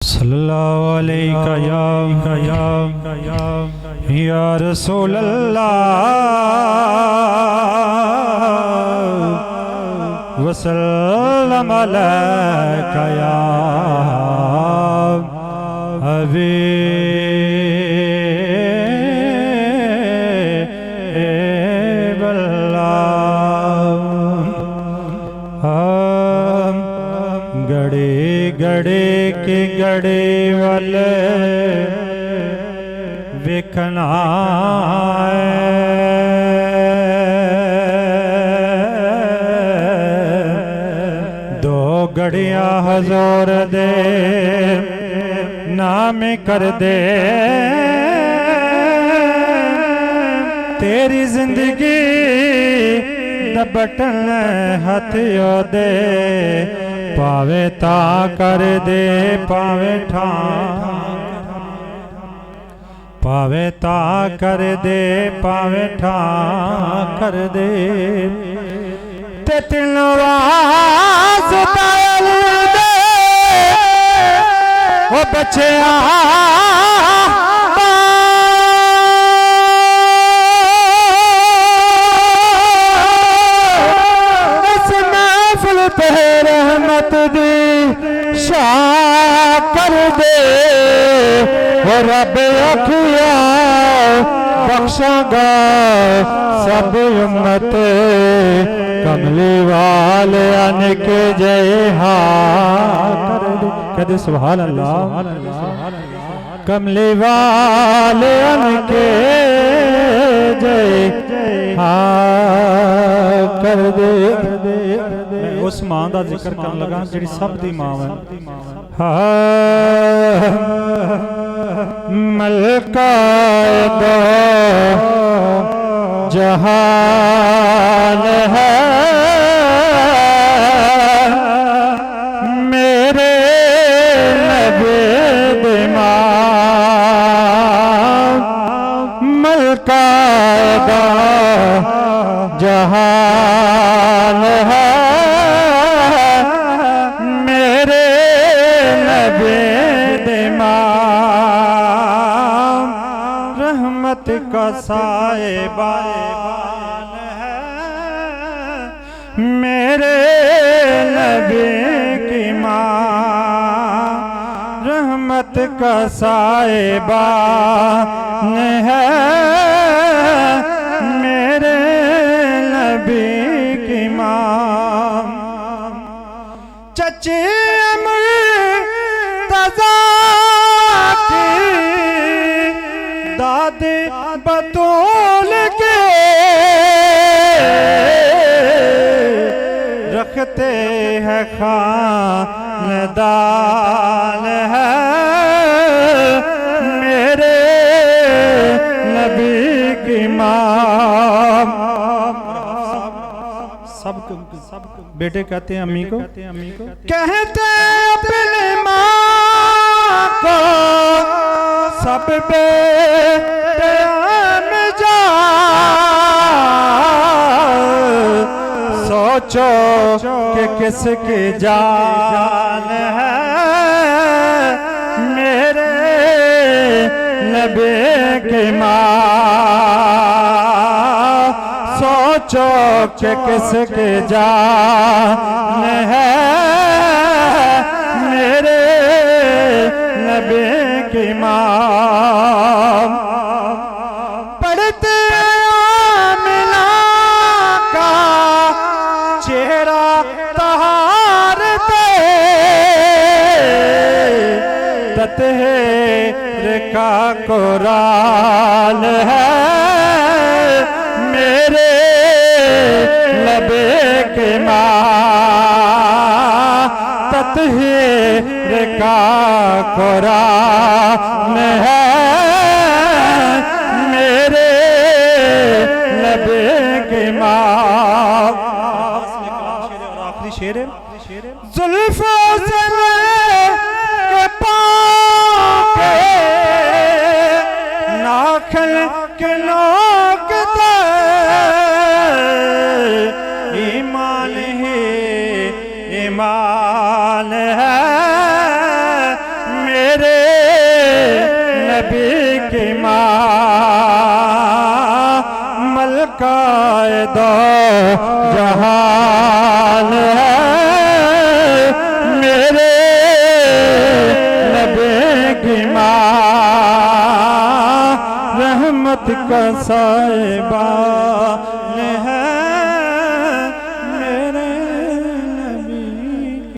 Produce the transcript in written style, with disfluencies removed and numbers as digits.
सल्लल्लाहु अलैहि या रसूल अल्लाह वसल्लम अलैका या हबीब अल्लाह। गड़े गड़े के गड़े वाले विखना दो गड़ियां हजूर दे नाम कर दे तेरी जिंदगी दबटन हथ दे पावे ता कर दे पावे ठा पावे ता कर दे पावे ठा कर दे ते तिलवास तायल दे ओ बच्चिया रहमत दी शाह कर दे वो रब अखिया बख्शागा सब उम्मत कमली वाले आने के जय हा कर दे कहते सुभान अल्लाह। कमली वाले आने के जय हा कर दे। उस मां का जिक्र करन लगा जिहड़ी सब दी मां है। मलका दो जहान है मेरे नबी दी मां। मलका दो जहान है का साहिबान है मेरे नबी की माँ। रहमत का साहिबान है मेरे नबी की माँ। चचे दादे बतौल के रखते हैं खानदान है मेरे नबी की माँ। सब बेटे कहते हैं अम्मी को कहते अपने माँ को सब बेटे में जा सोचो कि किसकी जान है मेरे नबी की माँ। सोचो कि किसकी जान है मेरे नबी की माँ। पढ़ते आमिना का चेहरा तहारते ततहर का कुरान है मेरे नबी की माँ। ततहर का कुरान है मेरे नबी की माँ। आखिरी शेर है जुल्फों से के पाँव के नाखन के नोकते ईमान ही ईमान है नबी की माँ मलकाए दो जहान है मेरे नबी की माँ रहमत का साहिबान है